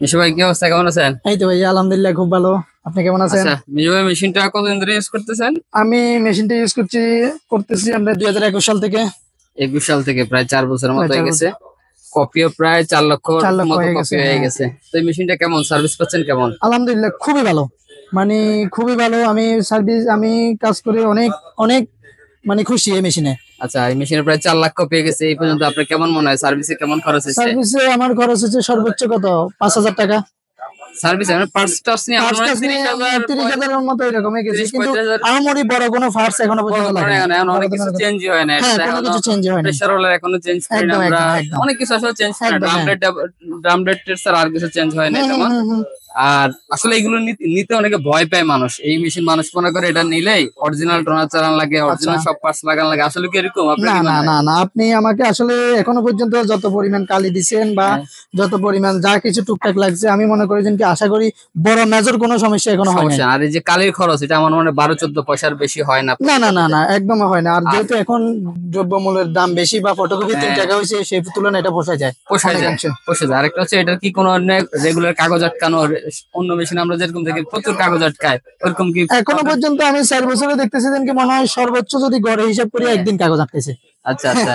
মিশু ভাই কি অবস্থা, কেমন আছেন? এই তো ভাই, আলহামদুলিল্লাহ খুব ভালো। আপনি কেমন আছেন? আচ্ছা, মিশু ভাই মেশিনটা কতদিন ধরে ইউজ করতেছেন? আমি মেশিনটা ইউজ করতেছি আমরা 2021 সাল থেকে। 21 সাল থেকে প্রায় 4 বছরের প্রায় মতো হয়ে 4 বছর। গেছে। কপিও প্রায় 4 লক্ষর 4 লক্ষ মতো হয়ে গেছে, কপি হয়ে হ্যাঁ। গেছে। তো এই মেশিনটা কেমন সার্ভিস পাচ্ছেন কেমন? আলহামদুলিল্লাহ খুবই ভালো। মানে খুবই ভালো। আমি কাজ করে অনেক অনেক খুশি এই মেশিনে। আচ্ছা, এই মেশিনে প্রায় 4 লাখ কপি হয়ে গেছে। এই পর্যন্ত আপনার কেমন মনে হয় সার্ভিসে কেমন খরচ হয়েছে? সার্ভিসে আমার খরচ হচ্ছে সর্বোচ্চ কত, 5,000 টাকা। সার্ভিস মানে পার্টস টার্স নিয়ে আমার ফার্স্ট মনে হয় ক্লাস নিয়ে 30,000 30,000-এর মতো এরকমই গেছে, কিন্তু 30-35,000 আমারই বড় কোনো ফার্স এখনো বড় পর্যন্ত লাগে ধরনের নাই। এখন বড় অনেক কিছু ধরনের চেঞ্জ হয় না, হ্যাঁ, এটা কোনো এখনো কিছু চেঞ্জ হয়নি। প্রেসার রোলার এখনো চেঞ্জ করি না একদম আমরা। একদম একদম অনেক কিছু আসলে চেঞ্জ করি না, একদম, হ্যাঁ। ড্রাম রেড ছাড়া আর কিছু চেঞ্জ হয় না হুম হুম তেমন। হুম হুম। আর আসলে এগুলো নিতে অনেকে ভয় পায় মানুষ। এই মেশিন মানুষ মনে করে এটা নিলেই অরিজিনাল টোনার চালান লাগে, আচ্ছা। অরিজিনাল সব পার্টস লাগান লাগে। আসলে কি এরকম? আপনার না কি না মনে হয়? না না, আপনি আমাকে আসলে এখনো পর্যন্ত যত পরিমাণ কালি দিছেন বা হ্যাঁ, যত পরিমাণ যা কিছু টুকটাক লাগছে, আমি মনে করি যে কি আশা করি বড় মেজর কোনো সমস্যা এখনো হয় নাই। সমস্যা না। আর এই যে কালির খরচ, এটা আমার মনে হয় 12-14 পয়সার বেশি হয় না না না না প্রতিটাতে। না, একদম হয় না। আর আর যেহেতু এখন দ্রব্যমূল্যের দাম বেশি বা ফটোকপি 3 হ্যাঁ, টাকা হয়েছে, সেই তুলনায় এটা পোষায় যায় পোষায় যায়, অনেকাংশে। পোষায় যায়। আরেকটা হচ্ছে এটার কি কোনো রেগুলার কাগজ আটকানো? অন্য মেশিন আমরা যেরকম দেখি প্রচুর কাগজ আটকায়, ওরকম কি এখনো প্রবলেম? পর্যন্ত আমি 4 বছরে দেখতেছি যে কি মনে হয় সর্বোচ্চ যদি গড়ে হিসাব করি হ্যাঁ, একদিন কাগজ আটকেছে। আচ্ছা আচ্ছা।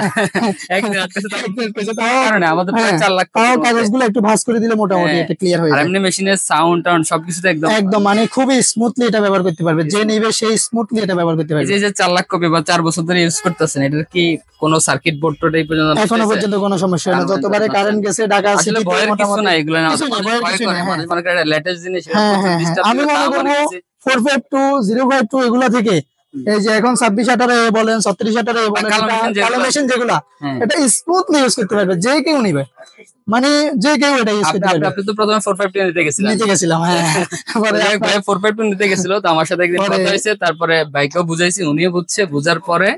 একদিন আটকাছে তার একদিন আটকেছে, কারণে আমাদের প্রায় হ্যাঁ, 4 লাখ তাও কপির মধ্যে। কাগজগুলো একটু ভাঁজ করে দিলে মোটামুটি হ্যাঁ, এটা ক্লিয়ার আর হয়ে যায়। এমনি মেশিনের সাউন্ড টাউন্ড সবকিছুতে একদম একদম খুবই স্মুথলি এটা ব্যবহার করতে পারবে, যে নিবে সেই স্মুথলি এটা ব্যবহার করতে এই পারবে। যে 4 লাখ কপি বা 4 বছর ধরে ইউজ করতেছেন, এটার কি কোনো সার্কিট বোর্ড টোড এই পর্যন্ত নষ্ট এখনো হয়েছে? পর্যন্ত কোনো সমস্যা হয় না, কারণ যতবারে নষ্ট কারেন্ট হয়নি। গেছে ঢাকা আসলে সিটিতে ভয়ের কিছু মোটামুটি না এগুলো, না কিছু নেই, মানুষ ভয়ের ভয় কিছু করে, নেই, হ্যাঁ। মানুষ মনে করে লেটেস্ট জিনিস, এটা হ্যাঁ প্রচুর হ্যাঁ হ্যাঁ, ডিস্টার্ব আমি দিবে, মনে তাও করবো অনেক কিছু। 452 052 এগুলা থেকে এই যে এখন 2618 বলেন 3618 বা বলেন, কালো এটা মেশিন কালো যেগুলো, মেশিন যেগুলা, হ্যাঁ। এটা স্মুথলি ইউজ করতে পারবে যে কেউ নিবে। মানে যে কেউ এটা ইউজ আপনি করতে আপনি পারবে। আপনি তো প্রথমে 452 নিতে গেছিলেন। নিতে গেছিলাম, হ্যাঁ। তো পরে যাই হোক, আপনার ভাই 452 নিতে গেছিল, তো আমার সাথে একদিন পরে কথা হয়েছে, তারপরে ভাইকেও বুঝাইছি, উনিও বুঝছে। বুঝার পরে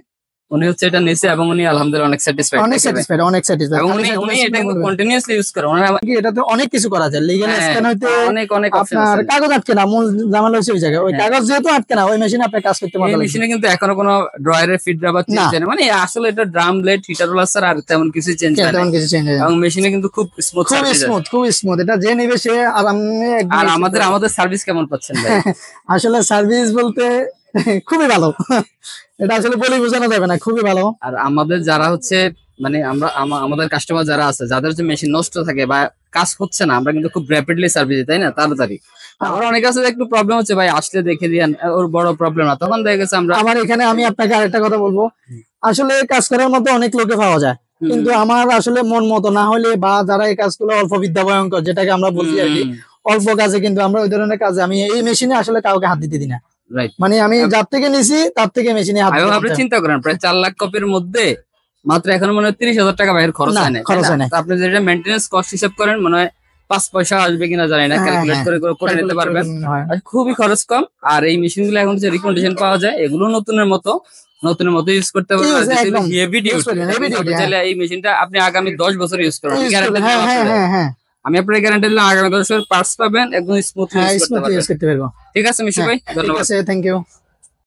উনি হচ্ছে এটা নিছে এবং উনি আলহামদুলিল্লাহ অনেক স্যাটিসফাইড অনেক থাকে ভাই। স্যাটিসফাইড, অনেক স্যাটিসফাইড, এবং খালি উনি উনি স্যাটিসফাইড এটা কিন্তু বলবেন কন্টিনিউয়াসলি ইউজ করে ওনার। কি, এটাতে অনেক কিছু করা যায়। লিগ্যাল হ্যাঁ, স্ক্যান হইতে অনেক অনেক অপশন আপনার আছে। কাগজ আটকে না, মূল ঝামেলা হচ্ছে ওই জায়গায়, ওই হ্যাঁ, কাগজ যেহেতু আটকে না, ওই মেশিনে আপনার কাজ করতে এই মজা লাগবে। মেশিনে কিন্তু এখনো কোনো ড্রয়ারের ফিড রাবার চেঞ্জ না, হয় না, মানে আসলে এটা ড্রাম ব্লেড হিটার রোলার ছাড়া আর তেমন কিছু চেঞ্জ হয় না। তেমন কিছু চেঞ্জ হয় না। এবং মেশিনে কিন্তু খুব স্মুথ খুব সার্ভিস হয়। স্মুথ, খুব স্মুথ, এটা যে নিবে সে আরামে একদম আর ইউজ করতে আমাদের পারবে। আমাদের সার্ভিস কেমন পাচ্ছেন ভাই? আসলে সার্ভিস বলতে খুবই ভালো। এটা আসলে বলে বোঝানো যাবে না, খুবই ভালো। আর আমাদের যারা হচ্ছে, মানে আমাদের কাস্টমার যারা আছে, যাদের হচ্ছে মেশিন নষ্ট থাকে বা কাজ হচ্ছে না, আমরা কিন্তু খুব র্যাপিডলি সার্ভিস দিই, তাই না, তাড়াতাড়ি। আবার অনেক আছে যে একটু প্রবলেম হচ্ছে, ভাই আসলে দেখে দিয়েন, ওর বড় প্রবলেম না, তখন দেখা গেছে আমরা আমার এখানে আমি আপনাকে আরেকটা কথা বলবো, আসলে কাজ করার মতো অনেক লোকে পাওয়া যায়, হুম কিন্তু আমার আসলে মন মতো না হলে বা যারা এই কাজগুলো অল্প বিদ্যা ভয়ঙ্কর যেটাকে আমরা বলছি আর কি, হুম অল্প কাজে, কিন্তু আমরা ওই ধরনের কাজে আমি এই মেশিনে আসলে কাউকে হাত দিতে দিই না। রাইট। মানে আমি যার থেকে নিছি তার থেকে মেশিনে হাত এবং দিতে আপনি চাই। চিন্তা করেন, প্রায় 4 লাখ কপির মধ্যে মাত্র এখন মনে হয় 30,000 টাকা বাইরের খরচ না, হয় না, তাই খরচ না? হয় না। তো আপনি যেটা মেনটেন্যান্স কস্ট হিসাব করেন, মনে হয় 5 পয়সা আসবে কিনা জানি না, হ্যাঁ ক্যালকুলেট হ্যাঁ, করে করে করে নিতে ক্যালকুলেট করে পারবেন। করে নিলে হয়। আর খুবই খরচ কম। আর এই মেশিন গুলো এখন যে রিকন্ডিশন পাওয়া যায়, এগুলো নতুনের মতো ইউজ করতে পারবেন। আর যেহেতু একদম হেভি ইউজ ডিউটি, করি, হেভি আপনি ডিউটি, হ্যাঁ। চাইলে এই মেশিনটা আপনি আগামী 10 বছর ইউজ করবেন, আমি ইউজ করি, গ্যারান্টি হ্যাঁ দিলাম হ্যাঁ আপনাদের। হ্যাঁ হ্যাঁ। আমি আপনার গ্যারান্টি দিলাম আগামী 10 বছর পার্টস পাবেন, একদম স্মুথলি হ্যাঁ, ইউজ করতে স্মুথলি ইউজ পারবেন। করতে পারবো। ঠিক আছে মিশু হ্যাঁ, ভাই, ঠিক ধন্যবাদ। আছে, থ্যাংক ইউ।